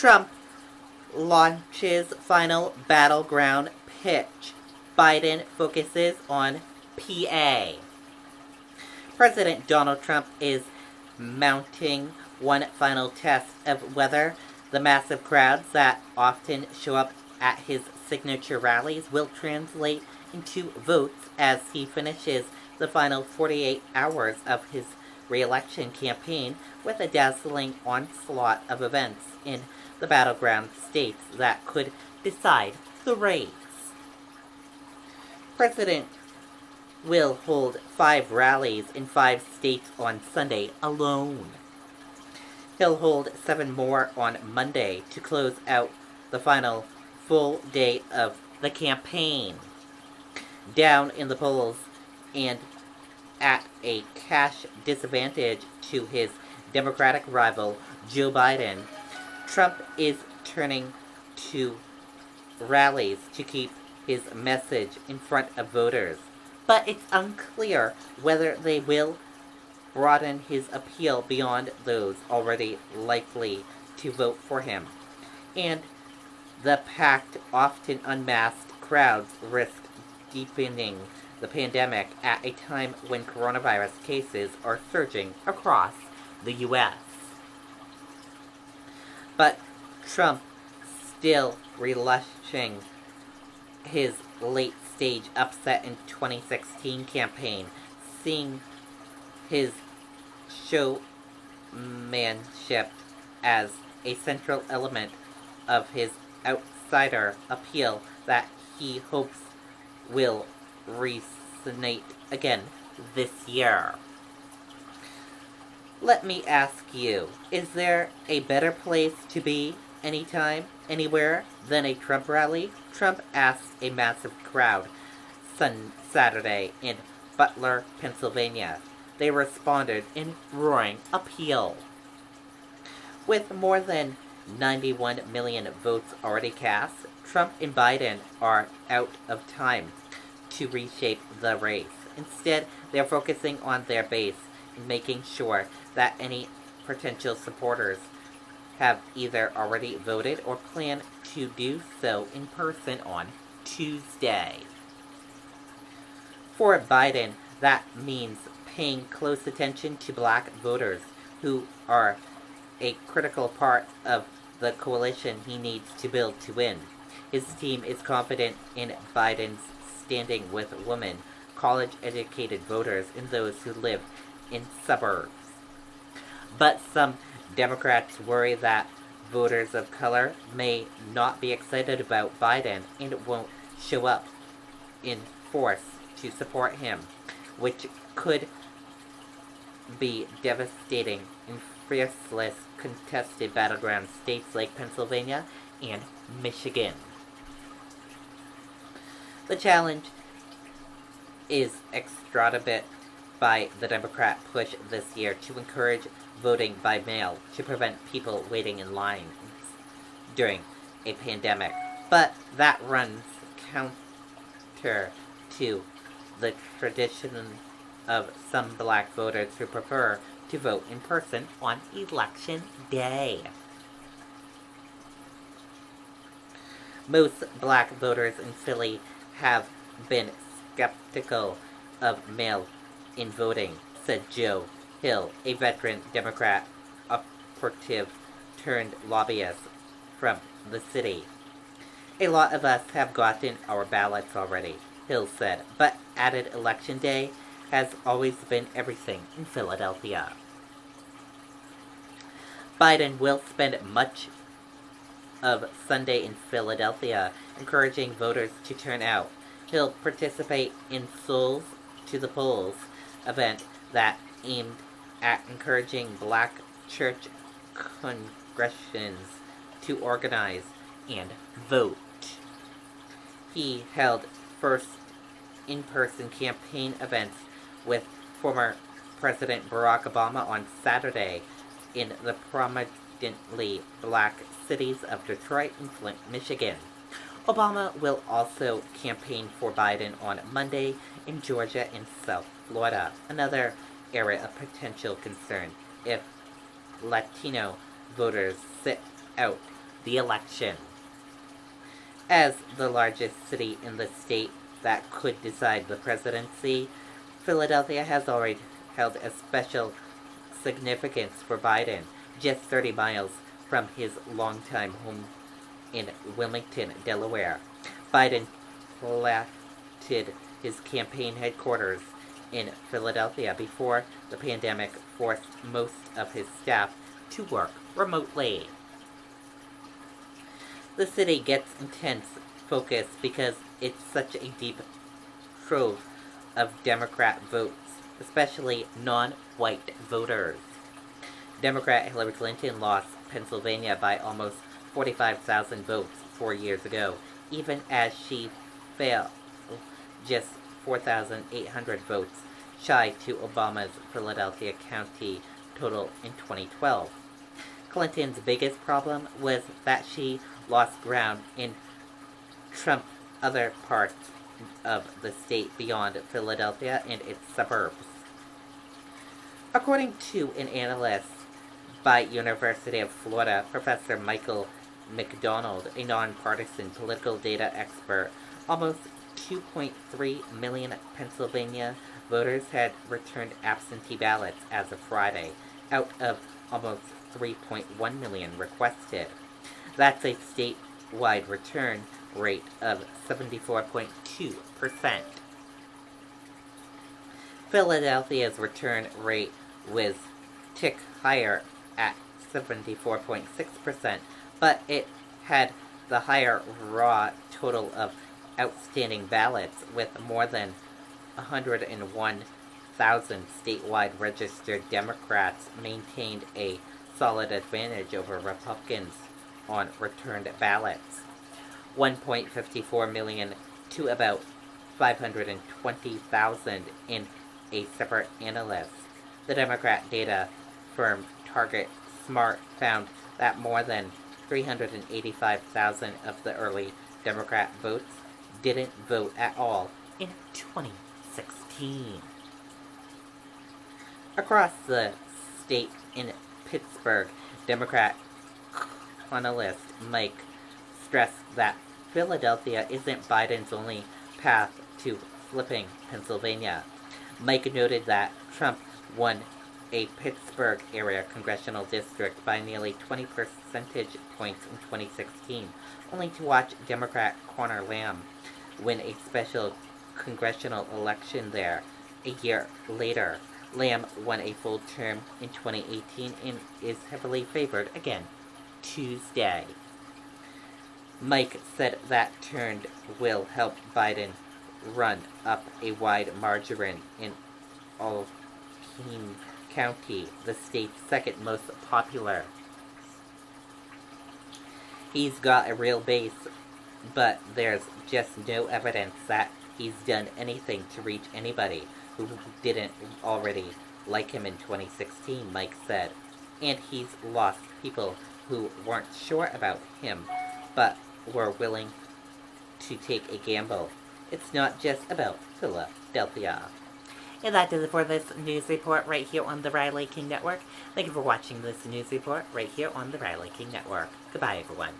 Trump launches final battleground pitch. Biden focuses on PA. President Donald Trump is mounting one final test of whether the massive crowds that often show up at his signature rallies will translate into votes as he finishes the final 48 hours of his re-election campaign with a dazzling onslaught of events in the battleground states that could decide the race. President will hold 5 rallies in 5 states on Sunday alone. He'll hold 7 more on Monday to close out the final full day of the campaign. Down in the polls and at a cash disadvantage to his Democratic rival, Joe Biden, Trump is turning to rallies to keep his message in front of voters. But it's unclear whether they will broaden his appeal beyond those already likely to vote for him. And the packed, often unmasked crowds risk deepening the pandemic at a time when coronavirus cases are surging across the U.S. But Trump still relishing his late-stage upset in 2016 campaign, seeing his showmanship as a central element of his outsider appeal that he hopes will resonate again this year. Let me ask you, is there a better place to be anytime, anywhere than a Trump rally? Trump asked a massive crowd Saturday in Butler, Pennsylvania. They responded in roaring appeal. With more than 91 million votes already cast, Trump and Biden are out of time to reshape the race. Instead, they're focusing on their base and making sure that any potential supporters have either already voted or plan to do so in person on Tuesday. For Biden, that means paying close attention to black voters who are a critical part of the coalition he needs to build to win. His team is confident in Biden's standing with women, college-educated voters, and those who live in suburbs. But some Democrats worry that voters of color may not be excited about Biden and won't show up in force to support him, which could be devastating in fiercely contested battleground states like Pennsylvania and Michigan. The challenge is extravagant by the Democrat push this year to encourage voting by mail to prevent people waiting in lines during a pandemic. But that runs counter to the tradition of some black voters who prefer to vote in person on Election Day. Most black voters in Philly have been skeptical of mail-in voting, said Joe Hill, a veteran Democrat operative turned lobbyist from the city. A lot of us have gotten our ballots already, Hill said, but added Election Day has always been everything in Philadelphia. Biden will spend much of Sunday in Philadelphia, encouraging voters to turn out. He'll participate in Souls to the Polls event that aimed at encouraging black church congregations to organize and vote. He held first in-person campaign events with former President Barack Obama on Saturday in the prominently black cities of Detroit and Flint, Michigan. Obama will also campaign for Biden on Monday in Georgia and South Florida, another area of potential concern if Latino voters sit out the election. As the largest city in the state that could decide the presidency, Philadelphia has already held a special significance for Biden, just 30 miles from his longtime home in Wilmington, Delaware. Biden planted his campaign headquarters in Philadelphia before the pandemic forced most of his staff to work remotely. The city gets intense focus because it's such a deep trove of Democrat votes, especially non-white voters. Democrat Hillary Clinton lost Pennsylvania by almost 45,000 votes 4 years ago, even as she fell just 4,800 votes shy to Obama's Philadelphia County total in 2012. Clinton's biggest problem was that she lost ground in Trump's other parts of the state beyond Philadelphia and its suburbs. According to an analyst by University of Florida, Professor Michael McDonald, a nonpartisan political data expert, almost 2.3 million Pennsylvania voters had returned absentee ballots as of Friday, out of almost 3.1 million requested. That's a statewide return rate of 74.2%. Philadelphia's return rate was tick higher at 74.6%, but it had the higher raw total of outstanding ballots, with more than 101,000 statewide registered Democrats maintained a solid advantage over Republicans on returned ballots, 1.54 million to about 520,000 in a separate analysis. The Democrat data firm Target Smart found that more than 385,000 of the early Democrat votes didn't vote at all in 2016. Across the state in Pittsburgh, Democrat columnist Mike stressed that Philadelphia isn't Biden's only path to flipping Pennsylvania. Mike noted that Trump won a Pittsburgh area congressional district by nearly 20 percentage points in 2016, only to watch Democrat Conor Lamb win a special congressional election there a year later. Lamb won a full term in 2018 and is heavily favored again Tuesday. Mike said that turn will help Biden run up a wide margin in Allegheny County, the state's second most popular. He's got a real base, but there's just no evidence that he's done anything to reach anybody who didn't already like him in 2016, Mike said. And he's lost people who weren't sure about him, but were willing to take a gamble. It's not just about Philadelphia. And that does it for this news report right here on the Riley King Network. Thank you for watching this news report right here on the Riley King Network. Goodbye, everyone.